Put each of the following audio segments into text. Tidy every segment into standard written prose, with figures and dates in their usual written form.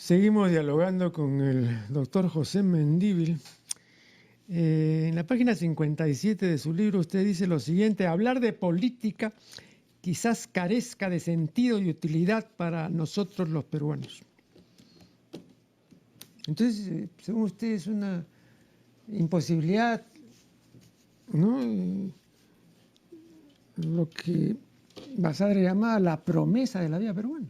Seguimos dialogando con el doctor José Mendívil. En la página 57 de su libro usted dice lo siguiente: hablar de política quizás carezca de sentido y utilidad para nosotros los peruanos. Entonces, según usted, es una imposibilidad, ¿no? Lo que Basadre llamaba la promesa de la vida peruana.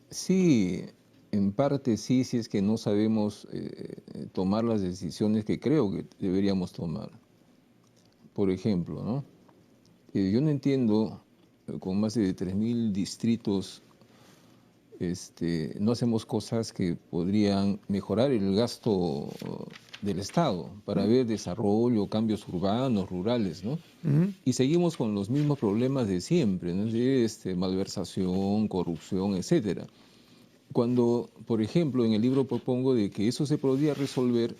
Sí, en parte sí, si es que no sabemos tomar las decisiones que creo que deberíamos tomar. Por ejemplo, ¿no? Yo no entiendo, con más de 3.000 distritos, no hacemos cosas que podrían mejorar el gasto del Estado para ver desarrollo, cambios urbanos, rurales, ¿no? Y seguimos con los mismos problemas de siempre, ¿no? Malversación, corrupción, etcétera. Cuando, por ejemplo, en el libro propongo de que eso se podría resolver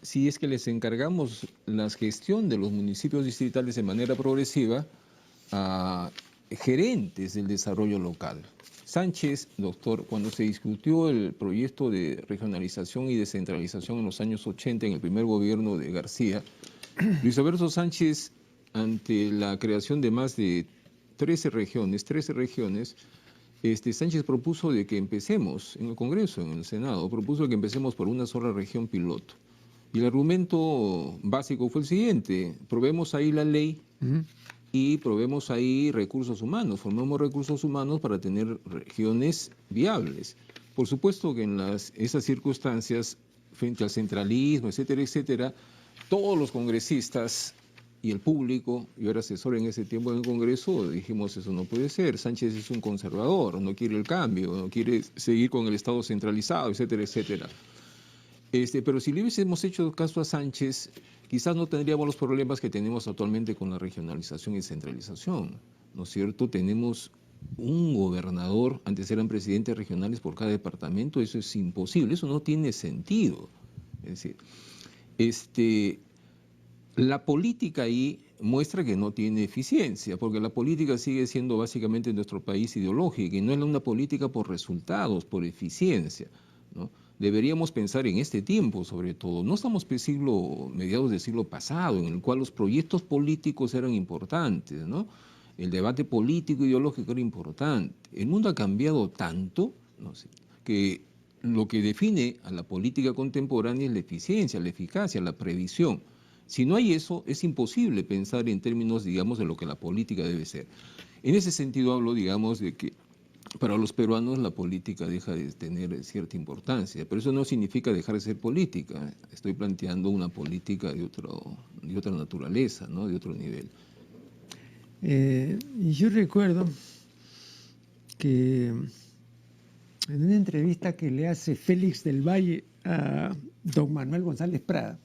si es que les encargamos la gestión de los municipios distritales de manera progresiva a gerentes del desarrollo local. Sánchez, doctor, cuando se discutió el proyecto de regionalización y descentralización en los años 80 en el primer gobierno de García, Luis Alberto Sánchez, ante la creación de más de 13 regiones, Sánchez propuso de que empecemos, en el Congreso, en el Senado, propuso que empecemos por una sola región piloto. Y el argumento básico fue el siguiente: probemos ahí la ley y probemos ahí recursos humanos, formemos recursos humanos para tener regiones viables. Por supuesto que en esas circunstancias, frente al centralismo, etcétera, etcétera, todos los congresistas y el público, yo era asesor en ese tiempo en el Congreso, dijimos eso no puede ser, Sánchez es un conservador, no quiere el cambio, no quiere seguir con el Estado centralizado, etcétera, etcétera. Pero si le hubiésemos hecho caso a Sánchez, quizás no tendríamos los problemas que tenemos actualmente con la regionalización y centralización, ¿no es cierto? Tenemos un gobernador, antes eran presidentes regionales por cada departamento, eso es imposible, eso no tiene sentido. Es decir, la política ahí muestra que no tiene eficiencia, porque la política sigue siendo básicamente en nuestro país ideológica y no es una política por resultados, por eficiencia, ¿no? Deberíamos pensar en este tiempo, sobre todo. No estamos en mediados del siglo pasado, en el cual los proyectos políticos eran importantes, ¿no? El debate político ideológico era importante. El mundo ha cambiado tanto, ¿no? Que lo que define a la política contemporánea es la eficiencia, la eficacia, la previsión. Si no hay eso, es imposible pensar en términos, digamos, de lo que la política debe ser. En ese sentido hablo, digamos, de que para los peruanos la política deja de tener cierta importancia, pero eso no significa dejar de ser política. Estoy planteando una política de otra naturaleza, ¿no? De otro nivel. Y yo recuerdo que en una entrevista que le hace Félix del Valle a don Manuel González Prada,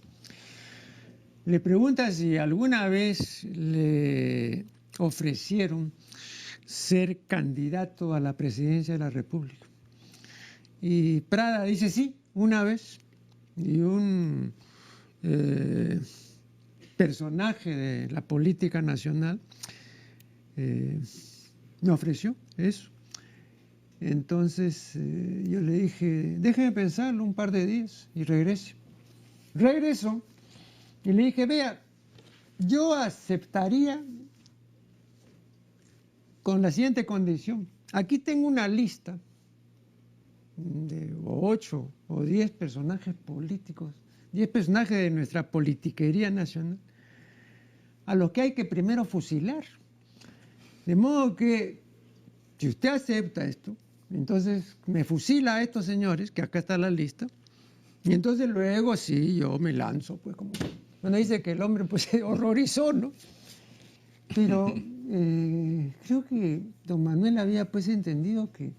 le pregunta si alguna vez le ofrecieron ser candidato a la presidencia de la República. Y Prada dice sí, una vez. Y un personaje de la política nacional me ofreció eso. Entonces yo le dije, déjeme pensarlo un par de días y regrese. Regresó y le dije, vea, yo aceptaría con la siguiente condición. Aquí tengo una lista de 8 o 10 personajes políticos, 10 personajes de nuestra politiquería nacional, a los que hay que primero fusilar. De modo que, si usted acepta esto, entonces me fusila a estos señores, que acá está la lista, y entonces luego sí, yo me lanzo, pues como... Bueno, dice que el hombre pues se horrorizó, ¿no? Pero creo que don Manuel había pues entendido que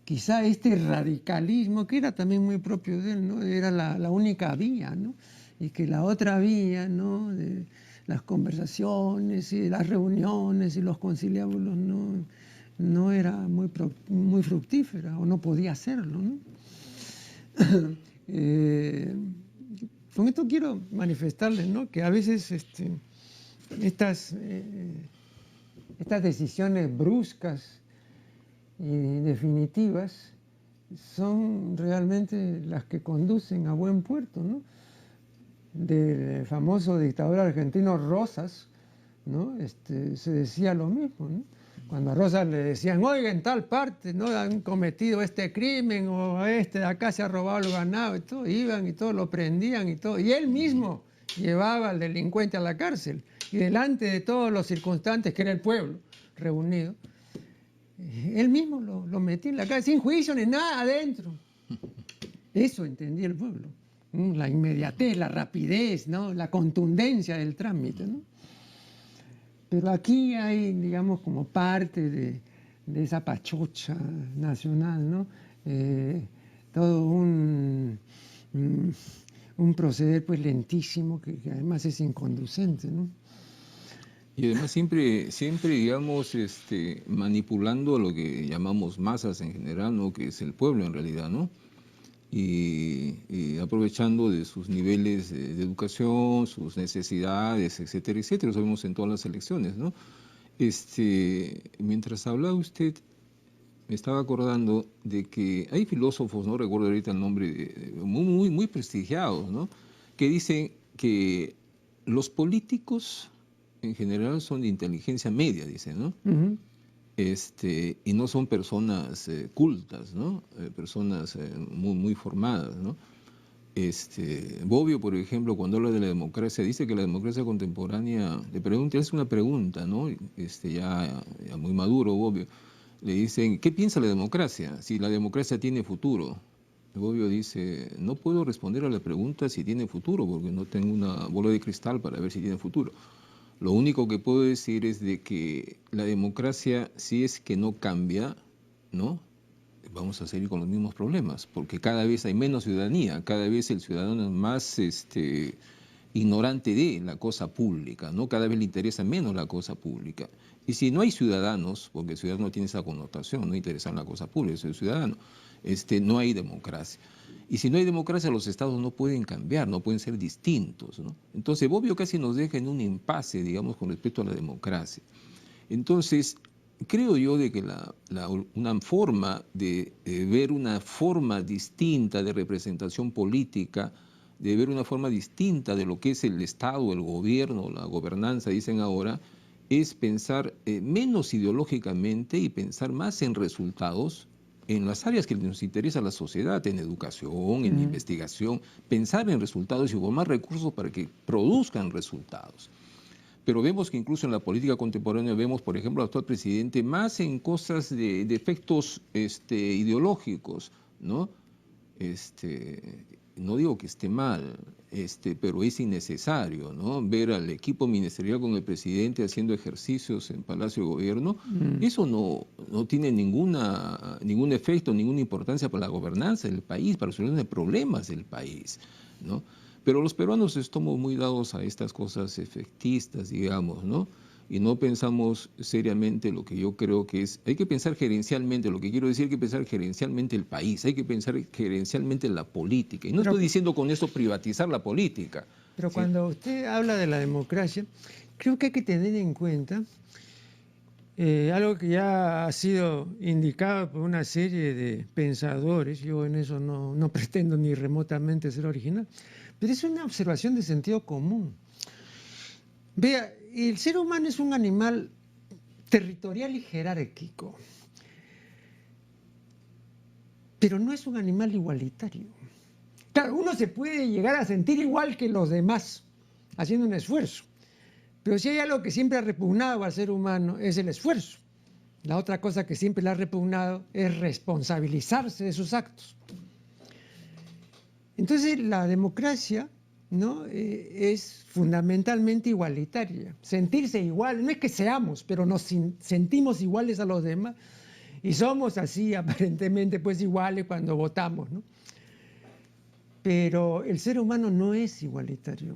quizá este radicalismo, que era también muy propio de él, ¿no? Era la única vía, ¿no? Y que la otra vía, ¿no? De las conversaciones y las reuniones y los conciliábulos no era muy fructífera o no podía hacerlo, ¿no? Con esto quiero manifestarles, ¿no? Que a veces estas decisiones bruscas y definitivas son realmente las que conducen a buen puerto, ¿no? Del famoso dictador argentino Rosas, ¿no? Se decía lo mismo, ¿no? Cuando a Rosas le decían, oiga, en tal parte, ¿no? Han cometido este crimen, o este de acá se ha robado el ganado, y todo, iban y todo, lo prendían y todo, y él mismo llevaba al delincuente a la cárcel, y delante de todos los circunstantes, que era el pueblo reunido, él mismo lo metía en la cárcel, sin juicio ni nada adentro. Eso entendía el pueblo. La inmediatez, la rapidez, ¿no? La contundencia del trámite, ¿no? Pero aquí hay, digamos, como parte de esa pachocha nacional, ¿no? Todo un proceder pues lentísimo que además es inconducente, ¿no? Y además siempre digamos, manipulando a lo que llamamos masas en general, ¿no? Que es el pueblo en realidad, ¿no? Y aprovechando de sus niveles de educación, sus necesidades, etcétera, etcétera. Lo vemos en todas las elecciones, ¿no? Mientras hablaba usted, me estaba acordando de que hay filósofos, no recuerdo ahorita el nombre, muy prestigiados, ¿no? Que dicen que los políticos en general son de inteligencia media, dicen, ¿no? Uh-huh. Y no son personas cultas, ¿no? Personas muy formadas, ¿no? Bobbio, por ejemplo, cuando habla de la democracia, dice que la democracia contemporánea, le hace una pregunta, ¿no? Ya muy maduro, Bobbio, le dicen, ¿qué piensa la democracia? Si la democracia tiene futuro. Bobbio dice, no puedo responder a la pregunta si tiene futuro, porque no tengo una bola de cristal para ver si tiene futuro. Lo único que puedo decir es de que la democracia, si es que no cambia, ¿no? Vamos a seguir con los mismos problemas, porque cada vez hay menos ciudadanía, cada vez el ciudadano es más ignorante de la cosa pública, ¿no? Cada vez le interesa menos la cosa pública. Y si no hay ciudadanos, porque el ciudadano tiene esa connotación, no interesa en la cosa pública, es el ciudadano, no hay democracia. Y si no hay democracia, los estados no pueden cambiar, no pueden ser distintos, ¿no? Entonces, Bobbio casi nos deja en un impasse, digamos, con respecto a la democracia. Entonces, creo yo de que una forma de ver una forma distinta de representación política, de ver una forma distinta de lo que es el Estado, el gobierno, la gobernanza, dicen ahora, es pensar menos ideológicamente y pensar más en resultados, en las áreas que nos interesa a la sociedad, en educación, en investigación, pensar en resultados y formar recursos para que produzcan resultados. Pero vemos que incluso en la política contemporánea vemos, por ejemplo, al actual presidente más en cosas de efectos ideológicos, ¿no? No digo que esté mal, pero es innecesario, ¿no? Ver al equipo ministerial con el presidente haciendo ejercicios en Palacio de Gobierno, eso no tiene ningún efecto, ninguna importancia para la gobernanza del país, para la solución de problemas del país, ¿no? Pero los peruanos estamos muy dados a estas cosas efectistas, digamos, ¿no? Y no pensamos seriamente lo que yo creo que es, hay que pensar gerencialmente, lo que quiero decir, hay que pensar gerencialmente el país, hay que pensar gerencialmente la política. Y no estoy diciendo con esto privatizar la política. Pero ¿sí? Cuando usted habla de la democracia, creo que hay que tener en cuenta algo que ya ha sido indicado por una serie de pensadores, yo en eso no pretendo ni remotamente ser original, pero es una observación de sentido común. Vea, el ser humano es un animal territorial y jerárquico, pero no es un animal igualitario. Claro, uno se puede llegar a sentir igual que los demás, haciendo un esfuerzo, pero si hay algo que siempre ha repugnado al ser humano es el esfuerzo. La otra cosa que siempre le ha repugnado es responsabilizarse de sus actos. Entonces la democracia, ¿no? Es fundamentalmente igualitaria. Sentirse igual, no es que seamos, pero nos sentimos iguales a los demás y somos así aparentemente pues iguales cuando votamos, ¿no? Pero el ser humano no es igualitario.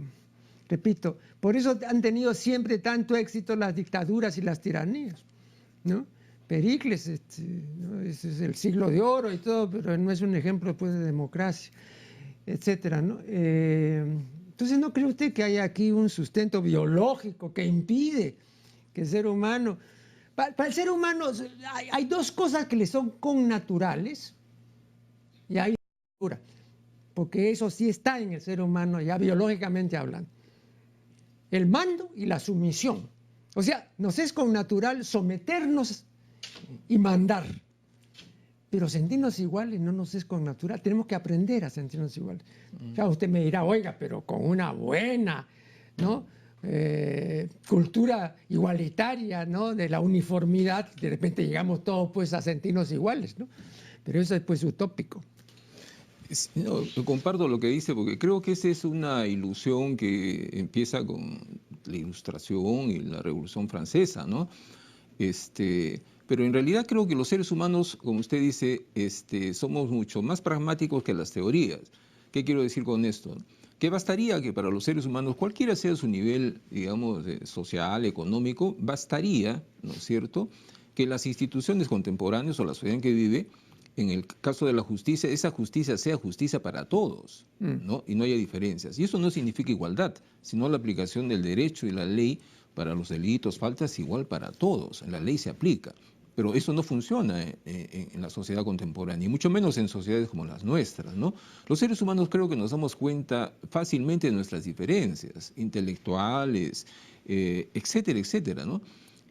Repito, por eso han tenido siempre tanto éxito las dictaduras y las tiranías, ¿no? Pericles, ¿no? Ese es el siglo de oro y todo, pero no es un ejemplo pues, de democracia, etcétera, ¿no? Entonces, ¿no cree usted que hay aquí un sustento biológico que impide que el ser humano Para el ser humano hay dos cosas que le son connaturales y hay cultura, porque eso sí está en el ser humano ya biológicamente hablando. El mando y la sumisión. O sea, nos es connatural someternos y mandar, pero sentirnos iguales no nos es connatural. Tenemos que aprender a sentirnos iguales. Ya usted me dirá, oiga, pero con una buena, ¿no? Cultura igualitaria, ¿no? De la uniformidad, de repente llegamos todos pues a sentirnos iguales, ¿no? Pero eso es pues utópico. No, comparto lo que dice, porque creo que esa es una ilusión que empieza con la Ilustración y la Revolución Francesa, ¿no? Pero en realidad creo que los seres humanos, como usted dice, somos mucho más pragmáticos que las teorías. ¿Qué quiero decir con esto? Que bastaría que para los seres humanos, cualquiera sea su nivel, digamos, social, económico, bastaría, ¿no es cierto?, que las instituciones contemporáneas o la sociedad en que vive, en el caso de la justicia, esa justicia sea justicia para todos, ¿no? Y no haya diferencias. Y eso no significa igualdad, sino la aplicación del derecho y la ley para los delitos, faltas, igual para todos. La ley se aplica. Pero eso no funciona en la sociedad contemporánea, y mucho menos en sociedades como las nuestras, ¿no? Los seres humanos creo que nos damos cuenta fácilmente de nuestras diferencias intelectuales, etcétera, etcétera, ¿no?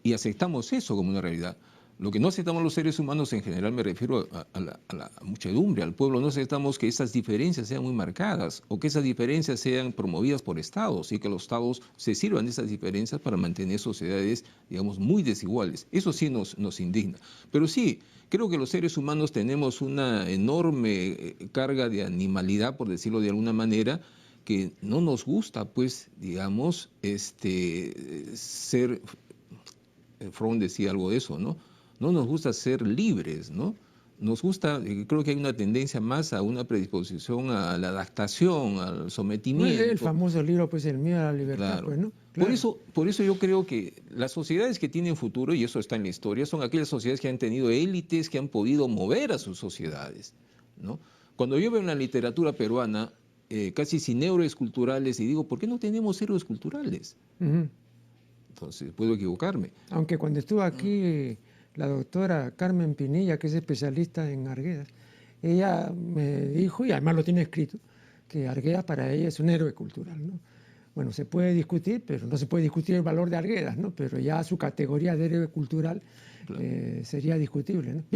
Y aceptamos eso como una realidad. Lo que no aceptamos los seres humanos en general, me refiero a la muchedumbre, al pueblo, no aceptamos que esas diferencias sean muy marcadas o que esas diferencias sean promovidas por estados y que los estados se sirvan de esas diferencias para mantener sociedades, digamos, muy desiguales. Eso sí nos indigna. Pero sí, creo que los seres humanos tenemos una enorme carga de animalidad, por decirlo de alguna manera, que no nos gusta, pues, digamos, ser... Fromm decía algo de eso, ¿no? No nos gusta ser libres, ¿no? Nos gusta, creo que hay una tendencia más a una predisposición a la adaptación, al sometimiento. El famoso libro, pues, El miedo a la libertad, Claro. pues, ¿no? Claro. Por eso yo creo que las sociedades que tienen futuro, y eso está en la historia, son aquellas sociedades que han tenido élites, que han podido mover a sus sociedades, ¿no? Cuando yo veo en la literatura peruana, casi sin héroes culturales, y digo, ¿por qué no tenemos héroes culturales? Entonces, puedo equivocarme. Aunque cuando estuvo aquí la doctora Carmen Pinilla, que es especialista en Arguedas, ella me dijo, y además lo tiene escrito, que Arguedas para ella es un héroe cultural, ¿no? Bueno, se puede discutir, pero no se puede discutir el valor de Arguedas, ¿no? Pero ya su categoría de héroe cultural sería discutible, ¿no? Bien.